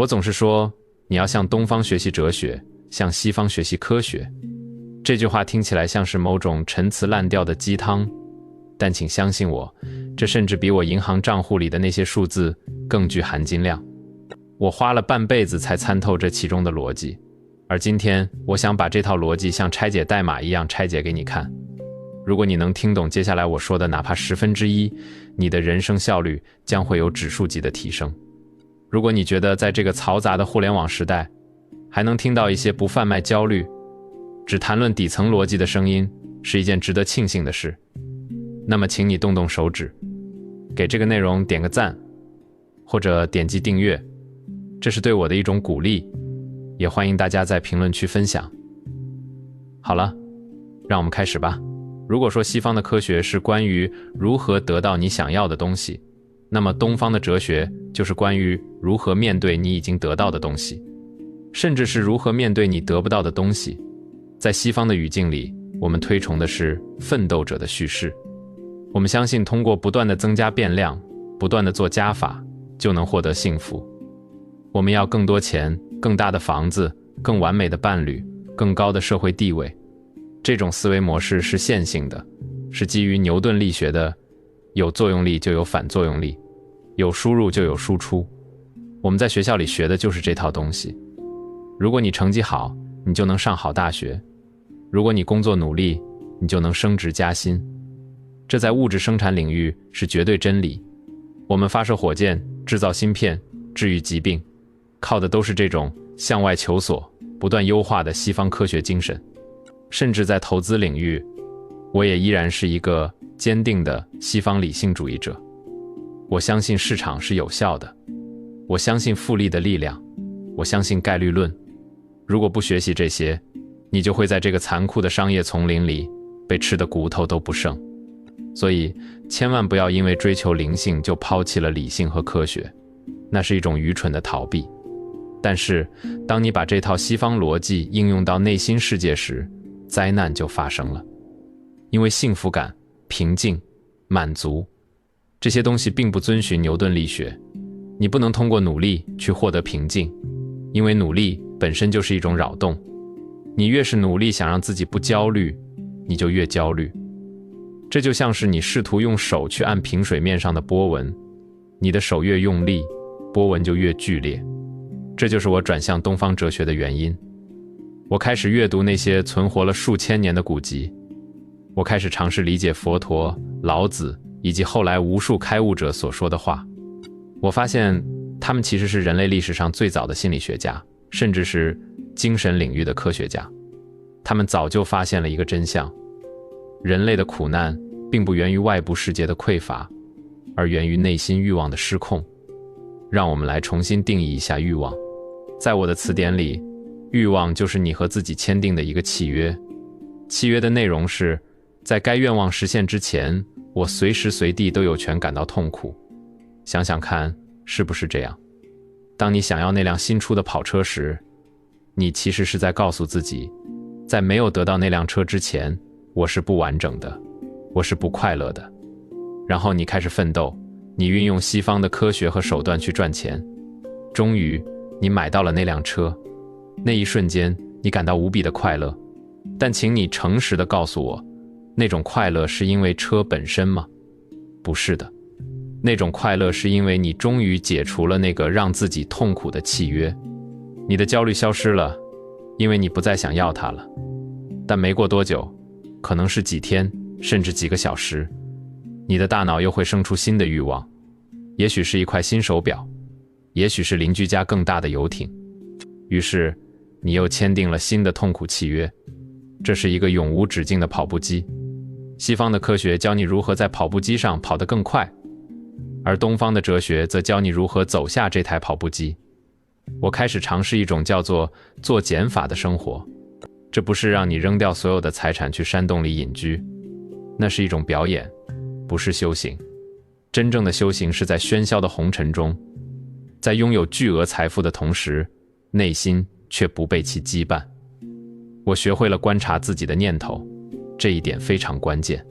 我总是说，你要向东方学习哲学，向西方学习科学。这句话听起来像是某种陈词滥调的鸡汤，但请相信我，这甚至比我银行账户里的那些数字更具含金量。我花了半辈子才参透这其中的逻辑，而今天我想把这套逻辑像拆解代码一样拆解给你看。如果你能听懂接下来我说的哪怕1/10%，你的人生效率将会有指数级的提升。如果你觉得在这个嘈杂的互联网时代，还能听到一些不贩卖焦虑，只谈论底层逻辑的声音，是一件值得庆幸的事，那么请你动动手指，给这个内容点个赞，或者点击订阅，这是对我的一种鼓励，也欢迎大家在评论区分享。好了，让我们开始吧。如果说西方的科学是关于如何得到你想要的东西，那么东方的哲学就是关于如何面对你已经得到的东西，甚至是如何面对你得不到的东西。在西方的语境里，我们推崇的是奋斗者的叙事。我们相信通过不断的增加变量，不断的做加法，就能获得幸福。我们要更多钱，更大的房子，更完美的伴侣，更高的社会地位。这种思维模式是线性的，是基于牛顿力学的有作用力就有反作用力，有输入就有输出。我们在学校里学的就是这套东西。如果你成绩好，你就能上好大学；如果你工作努力，你就能升职加薪。这在物质生产领域是绝对真理。我们发射火箭，制造芯片，治愈疾病，靠的都是这种向外求索、不断优化的西方科学精神。甚至在投资领域，我也依然是一个坚定的西方理性主义者。我相信市场是有效的，我相信复利的力量，我相信概率论。如果不学习这些，你就会在这个残酷的商业丛林里被吃得骨头都不剩。所以千万不要因为追求灵性就抛弃了理性和科学，那是一种愚蠢的逃避。但是当你把这套西方逻辑应用到内心世界时，灾难就发生了。因为幸福感、平静、满足，这些东西并不遵循牛顿力学。你不能通过努力去获得平静，因为努力本身就是一种扰动。你越是努力想让自己不焦虑，你就越焦虑。这就像是你试图用手去按平水面上的波纹，你的手越用力，波纹就越剧烈。这就是我转向东方哲学的原因。我开始阅读那些存活了数千年的古籍，我开始尝试理解佛陀、老子以及后来无数开悟者所说的话。我发现他们其实是人类历史上最早的心理学家，甚至是精神领域的科学家。他们早就发现了一个真相：人类的苦难并不源于外部世界的匮乏，而源于内心欲望的失控。让我们来重新定义一下欲望。在我的词典里，欲望就是你和自己签订的一个契约。契约的内容是，在该愿望实现之前，我随时随地都有权感到痛苦。想想看，是不是这样？当你想要那辆新出的跑车时，你其实是在告诉自己，在没有得到那辆车之前，我是不完整的，我是不快乐的。然后你开始奋斗，你运用西方的科学和手段去赚钱，终于你买到了那辆车。那一瞬间，你感到无比的快乐。但请你诚实地告诉我，那种快乐是因为车本身吗？不是的，那种快乐是因为你终于解除了那个让自己痛苦的契约。你的焦虑消失了，因为你不再想要它了。但没过多久，可能是几天，甚至几个小时，你的大脑又会生出新的欲望，也许是一块新手表，也许是邻居家更大的游艇。于是你又签订了新的痛苦契约，这是一个永无止境的跑步机。西方的科学教你如何在跑步机上跑得更快，而东方的哲学则教你如何走下这台跑步机。我开始尝试一种叫做做减法的生活，这不是让你扔掉所有的财产去山洞里隐居，那是一种表演，不是修行。真正的修行是在喧嚣的红尘中，在拥有巨额财富的同时，内心却不被其羁绊。我学会了观察自己的念头，这一点非常关键。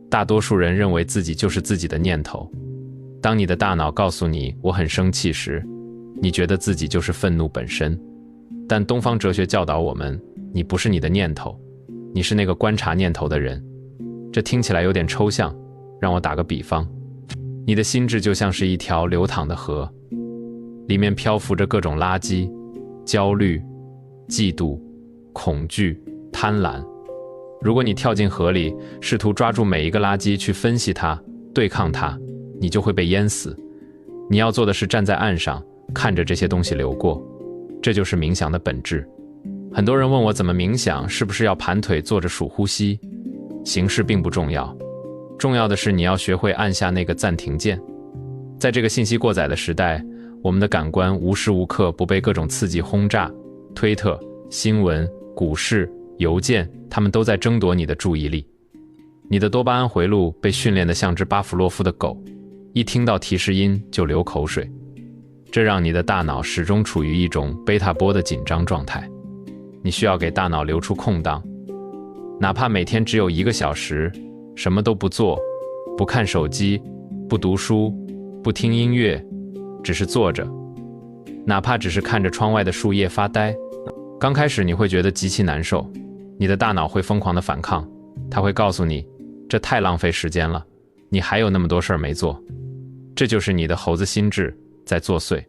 大多数人认为自己就是自己的念头。当你的大脑告诉你我很生气时，你觉得自己就是愤怒本身。但东方哲学教导我们，你不是你的念头，你是那个观察念头的人。这听起来有点抽象，让我打个比方，你的心智就像是一条流淌的河，里面漂浮着各种垃圾，焦虑、嫉妒、恐惧、贪婪。如果你跳进河里，试图抓住每一个垃圾去分析它、对抗它，你就会被淹死。你要做的是站在岸上，看着这些东西流过。这就是冥想的本质。很多人问我怎么冥想，是不是要盘腿坐着数呼吸？形式并不重要，重要的是你要学会按下那个暂停键。在这个信息过载的时代，我们的感官无时无刻不被各种刺激轰炸，推特、新闻、股市、邮件，他们都在争夺你的注意力。你的多巴胺回路被训练得像只巴甫洛夫的狗，一听到提示音就流口水，这让你的大脑始终处于一种贝塔波的紧张状态。你需要给大脑留出空档，哪怕每天只有1个小时，什么都不做，不看手机，不读书，不听音乐，只是坐着，哪怕只是看着窗外的树叶发呆。刚开始你会觉得极其难受，你的大脑会疯狂的反抗，它会告诉你，这太浪费时间了，你还有那么多事儿没做。这就是你的猴子心智在作祟。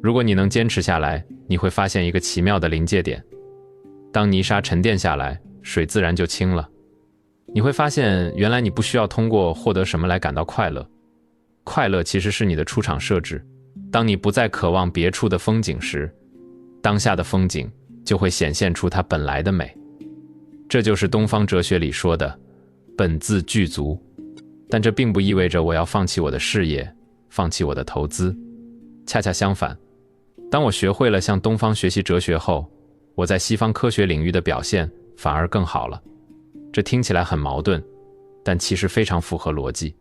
如果你能坚持下来，你会发现一个奇妙的临界点。当泥沙沉淀下来，水自然就清了。你会发现，原来你不需要通过获得什么来感到快乐。快乐其实是你的出场设置。当你不再渴望别处的风景时，当下的风景就会显现出它本来的美。这就是东方哲学里说的本自具足。但这并不意味着我要放弃我的事业，放弃我的投资。恰恰相反，当我学会了向东方学习哲学后，我在西方科学领域的表现反而更好了。这听起来很矛盾，但其实非常符合逻辑。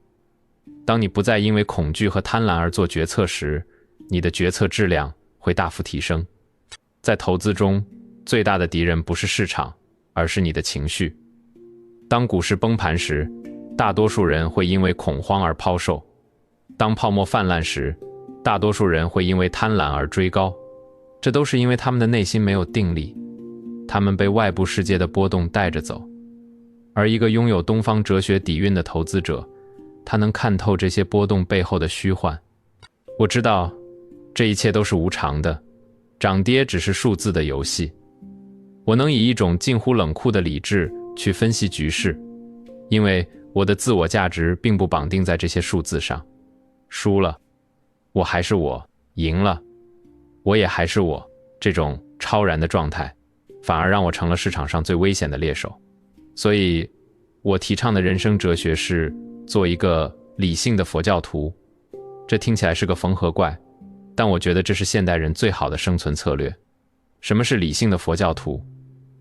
当你不再因为恐惧和贪婪而做决策时，你的决策质量会大幅提升。在投资中，最大的敌人不是市场，而是你的情绪。当股市崩盘时，大多数人会因为恐慌而抛售；当泡沫泛滥时，大多数人会因为贪婪而追高。这都是因为他们的内心没有定力，他们被外部世界的波动带着走。而一个拥有东方哲学底蕴的投资者，他能看透这些波动背后的虚幻。我知道，这一切都是无常的，涨跌只是数字的游戏。我能以一种近乎冷酷的理智去分析局势，因为我的自我价值并不绑定在这些数字上。输了，我还是我；赢了，我也还是我。这种超然的状态，反而让我成了市场上最危险的猎手。所以，我提倡的人生哲学是做一个理性的佛教徒。这听起来是个缝合怪，但我觉得这是现代人最好的生存策略。什么是理性的佛教徒？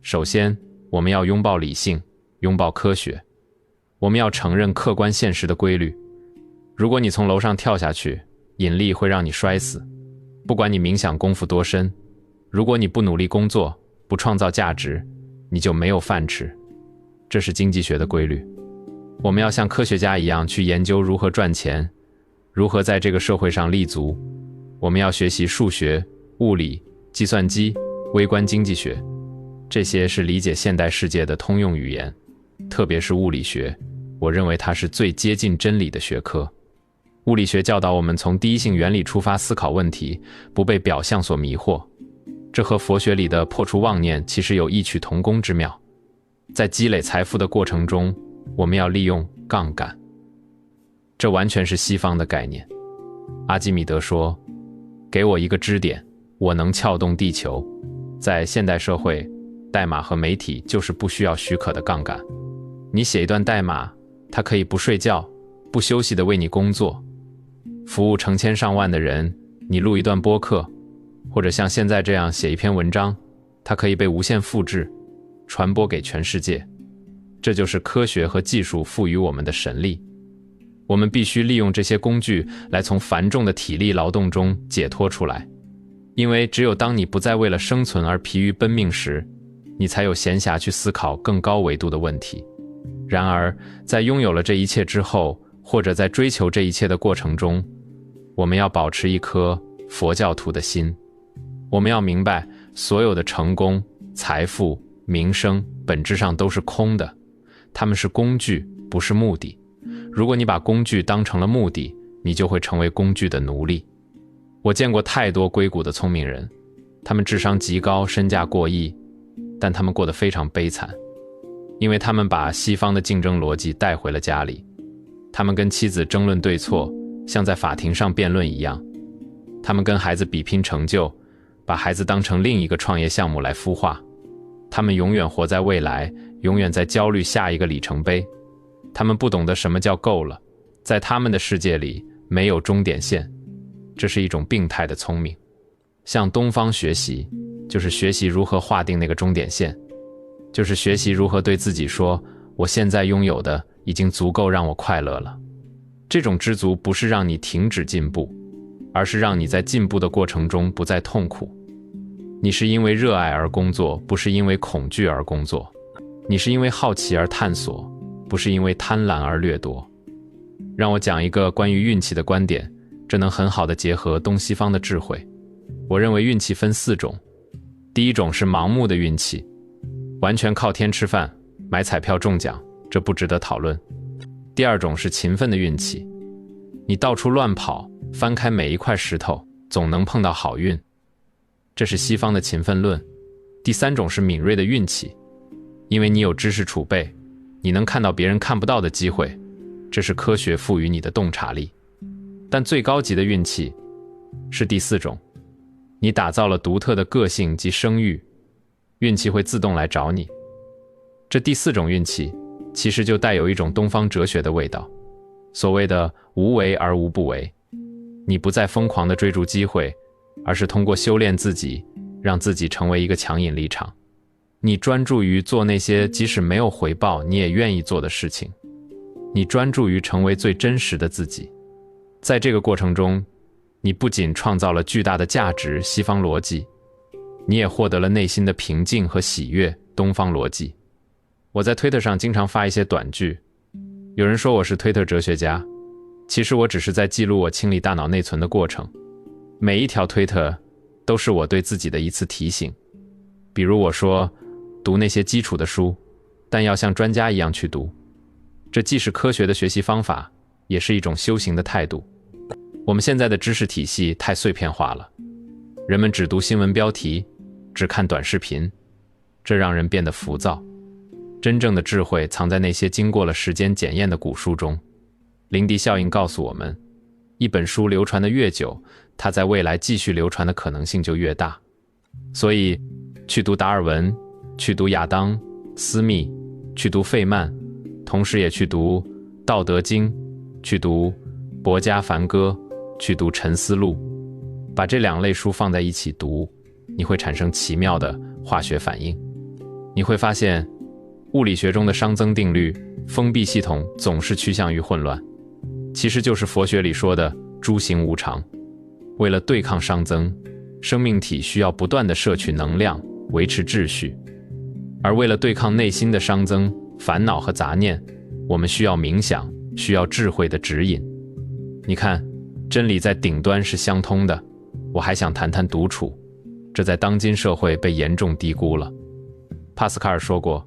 首先，我们要拥抱理性，拥抱科学。我们要承认客观现实的规律。如果你从楼上跳下去，引力会让你摔死。不管你冥想功夫多深，如果你不努力工作，不创造价值，你就没有饭吃。这是经济学的规律。我们要像科学家一样去研究如何赚钱，如何在这个社会上立足。我们要学习数学、物理、计算机、微观经济学，这些是理解现代世界的通用语言。特别是物理学，我认为它是最接近真理的学科。物理学教导我们从第一性原理出发思考问题，不被表象所迷惑。这和佛学里的破除妄念其实有异曲同工之妙。在积累财富的过程中，我们要利用杠杆。这完全是西方的概念。阿基米德说，给我一个支点，我能撬动地球。在现代社会，代码和媒体就是不需要许可的杠杆。你写一段代码，它可以不睡觉、不休息地为你工作，服务成千上万的人。你录一段播客，或者像现在这样写一篇文章，它可以被无限复制，传播给全世界。这就是科学和技术赋予我们的神力。我们必须利用这些工具来从繁重的体力劳动中解脱出来，因为只有当你不再为了生存而疲于奔命时，你才有闲暇去思考更高维度的问题。然而，在拥有了这一切之后，或者在追求这一切的过程中，我们要保持一颗佛教徒的心。我们要明白，所有的成功、财富、名声本质上都是空的，它们是工具，不是目的。如果你把工具当成了目的，你就会成为工具的奴隶。我见过太多硅谷的聪明人，他们智商极高，身价过亿，但他们过得非常悲惨，因为他们把西方的竞争逻辑带回了家里。他们跟妻子争论对错，像在法庭上辩论一样。他们跟孩子比拼成就，把孩子当成另一个创业项目来孵化。他们永远活在未来，永远在焦虑下一个里程碑。他们不懂得什么叫够了，在他们的世界里没有终点线，这是一种病态的聪明。向东方学习，就是学习如何划定那个终点线，就是学习如何对自己说，我现在拥有的已经足够让我快乐了。这种知足不是让你停止进步，而是让你在进步的过程中不再痛苦。你是因为热爱而工作，不是因为恐惧而工作。你是因为好奇而探索，不是因为贪婪而掠夺。让我讲一个关于运气的观点，这能很好地结合东西方的智慧。我认为运气分4种。第一种是盲目的运气，完全靠天吃饭，买彩票中奖，这不值得讨论。第二种是勤奋的运气，你到处乱跑，翻开每一块石头，总能碰到好运，这是西方的勤奋论。第三种是敏锐的运气，因为你有知识储备，你能看到别人看不到的机会，这是科学赋予你的洞察力。但最高级的运气是第4种，你打造了独特的个性及声誉，运气会自动来找你。这第4种运气其实就带有一种东方哲学的味道，所谓的无为而无不为。你不再疯狂地追逐机会，而是通过修炼自己，让自己成为一个强引力场。你专注于做那些即使没有回报你也愿意做的事情，你专注于成为最真实的自己。在这个过程中，你不仅创造了巨大的价值，西方逻辑，你也获得了内心的平静和喜悦，东方逻辑。我在推特上经常发一些短句，有人说我是推特哲学家，其实我只是在记录我清理大脑内存的过程。每一条推特都是我对自己的一次提醒。比如我说，读那些基础的书，但要像专家一样去读。这既是科学的学习方法，也是一种修行的态度。我们现在的知识体系太碎片化了，人们只读新闻标题，只看短视频，这让人变得浮躁。真正的智慧藏在那些经过了时间检验的古书中。林迪效应告诉我们，一本书流传的越久，它在未来继续流传的可能性就越大。所以去读达尔文，去读亚当、斯密，去读费曼，同时也去读《道德经》，去读博家梵歌，去读沉思录。把这2类书放在一起读，你会产生奇妙的化学反应。你会发现，物理学中的熵增定律，封闭系统总是趋向于混乱，其实就是佛学里说的诸行无常。为了对抗熵增，生命体需要不断地摄取能量，维持秩序。而为了对抗内心的熵增、烦恼和杂念，我们需要冥想，需要智慧的指引。你看，真理在顶端是相通的。我还想谈谈独处，这在当今社会被严重低估了。帕斯卡尔说过，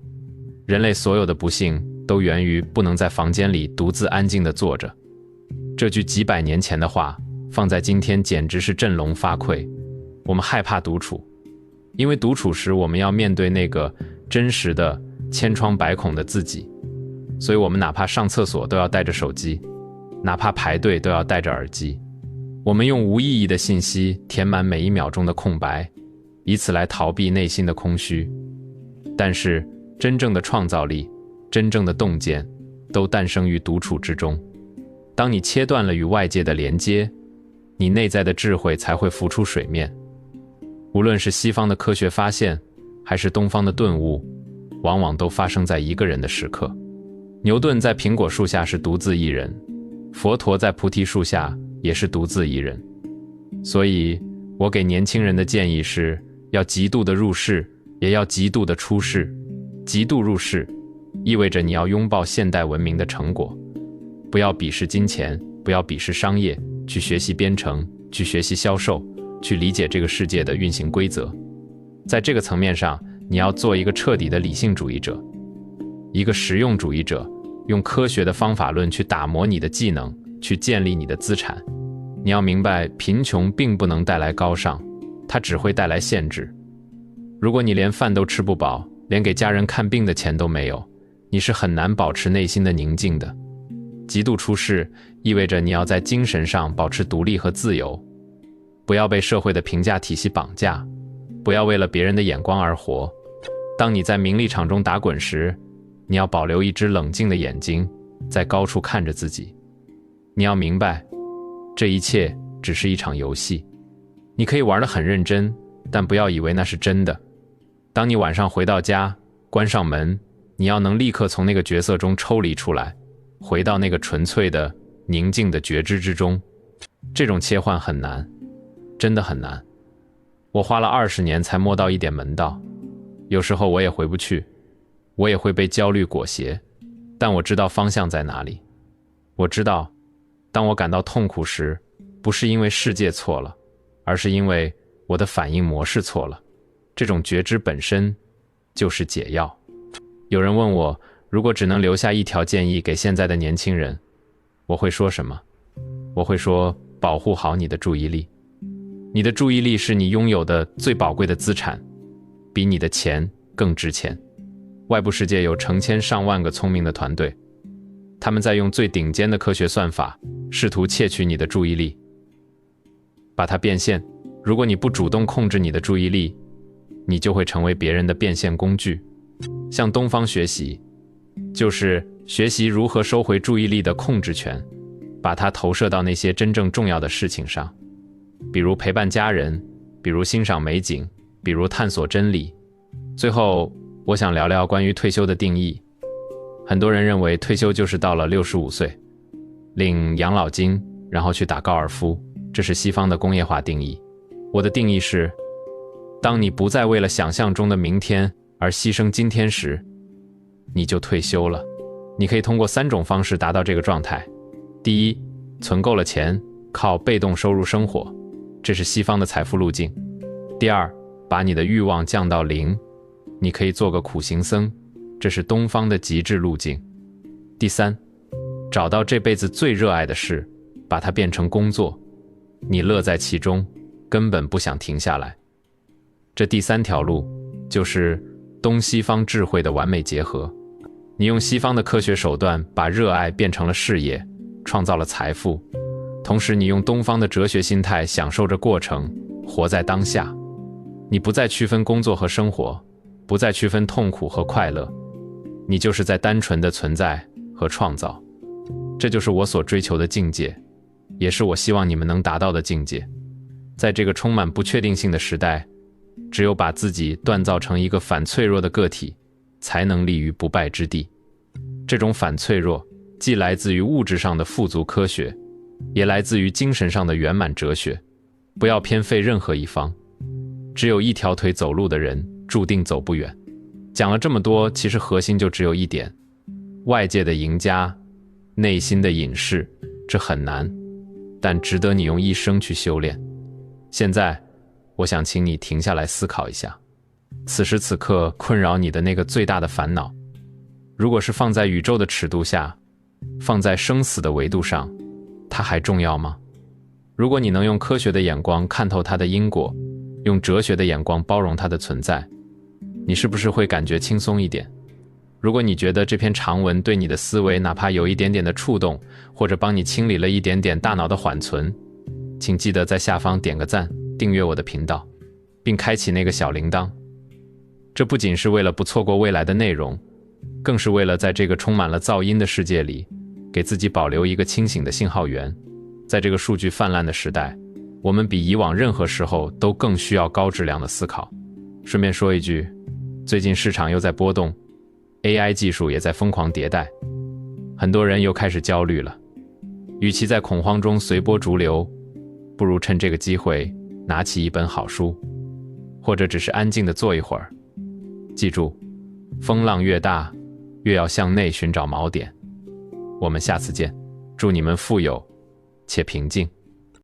人类所有的不幸都源于不能在房间里独自安静地坐着。这句几百年前的话，放在今天简直是振聋发聩。我们害怕独处，因为独处时我们要面对那个真实的千疮百孔的自己，所以我们哪怕上厕所都要带着手机，哪怕排队都要戴着耳机。我们用无意义的信息填满每一秒钟的空白，以此来逃避内心的空虚。但是真正的创造力，真正的洞见，都诞生于独处之中。当你切断了与外界的连接，你内在的智慧才会浮出水面。无论是西方的科学发现，还是东方的顿悟，往往都发生在一个人的时刻。牛顿在苹果树下是独自一人，佛陀在菩提树下也是独自一人。所以我给年轻人的建议是，要极度的入世，也要极度的出世。极度入世意味着你要拥抱现代文明的成果，不要鄙视金钱，不要鄙视商业，去学习编程，去学习销售，去理解这个世界的运行规则。在这个层面上，你要做一个彻底的理性主义者，一个实用主义者，用科学的方法论去打磨你的技能，去建立你的资产。你要明白，贫穷并不能带来高尚，它只会带来限制。如果你连饭都吃不饱，连给家人看病的钱都没有，你是很难保持内心的宁静的。极度出世意味着你要在精神上保持独立和自由，不要被社会的评价体系绑架，不要为了别人的眼光而活。当你在名利场中打滚时，你要保留一只冷静的眼睛，在高处看着自己。你要明白，这一切只是一场游戏。你可以玩得很认真，但不要以为那是真的。当你晚上回到家，关上门，你要能立刻从那个角色中抽离出来，回到那个纯粹的、宁静的觉知之中。这种切换很难，真的很难。我花了20年才摸到一点门道，有时候我也回不去，我也会被焦虑裹挟，但我知道方向在哪里。我知道，当我感到痛苦时，不是因为世界错了，而是因为我的反应模式错了。这种觉知本身就是解药。有人问我，如果只能留下一条建议给现在的年轻人，我会说什么？我会说，保护好你的注意力。你的注意力是你拥有的最宝贵的资产，比你的钱更值钱。外部世界有成千上万个聪明的团队，他们在用最顶尖的科学算法，试图窃取你的注意力，把它变现。如果你不主动控制你的注意力，你就会成为别人的变现工具。向东方学习，就是学习如何收回注意力的控制权，把它投射到那些真正重要的事情上，比如陪伴家人，比如欣赏美景，比如探索真理。最后，我想聊聊关于退休的定义。很多人认为退休就是到了65岁，领养老金，然后去打高尔夫，这是西方的工业化定义。我的定义是，当你不再为了想象中的明天而牺牲今天时，你就退休了。你可以通过3种方式达到这个状态。第一，存够了钱，靠被动收入生活，这是西方的财富路径。第二，把你的欲望降到0，你可以做个苦行僧，这是东方的极致路径。第三，找到这辈子最热爱的事，把它变成工作，你乐在其中，根本不想停下来。这第3条路就是东西方智慧的完美结合。你用西方的科学手段把热爱变成了事业，创造了财富，同时你用东方的哲学心态享受着过程，活在当下。你不再区分工作和生活，不再区分痛苦和快乐，你就是在单纯的存在和创造。这就是我所追求的境界，也是我希望你们能达到的境界。在这个充满不确定性的时代，只有把自己锻造成一个反脆弱的个体，才能立于不败之地。这种反脆弱既来自于物质上的富足科学，也来自于精神上的圆满哲学。不要偏废任何一方，只有一条腿走路的人注定走不远。讲了这么多，其实核心就只有一点：外界的赢家，内心的隐士。这很难，但值得你用一生去修炼。现在我想请你停下来思考一下，此时此刻困扰你的那个最大的烦恼，如果是放在宇宙的尺度下，放在生死的维度上，它还重要吗？如果你能用科学的眼光看透它的因果，用哲学的眼光包容它的存在，你是不是会感觉轻松一点？如果你觉得这篇长文对你的思维哪怕有一点点的触动，或者帮你清理了一点点大脑的缓存，请记得在下方点个赞，订阅我的频道，并开启那个小铃铛。这不仅是为了不错过未来的内容，更是为了在这个充满了噪音的世界里，给自己保留一个清醒的信号源。在这个数据泛滥的时代，我们比以往任何时候都更需要高质量的思考。顺便说一句，最近市场又在波动， AI 技术也在疯狂迭代，很多人又开始焦虑了。与其在恐慌中随波逐流，不如趁这个机会拿起一本好书，或者只是安静地坐一会儿。记住，风浪越大，越要向内寻找锚点。我们下次见，祝你们富有且平静。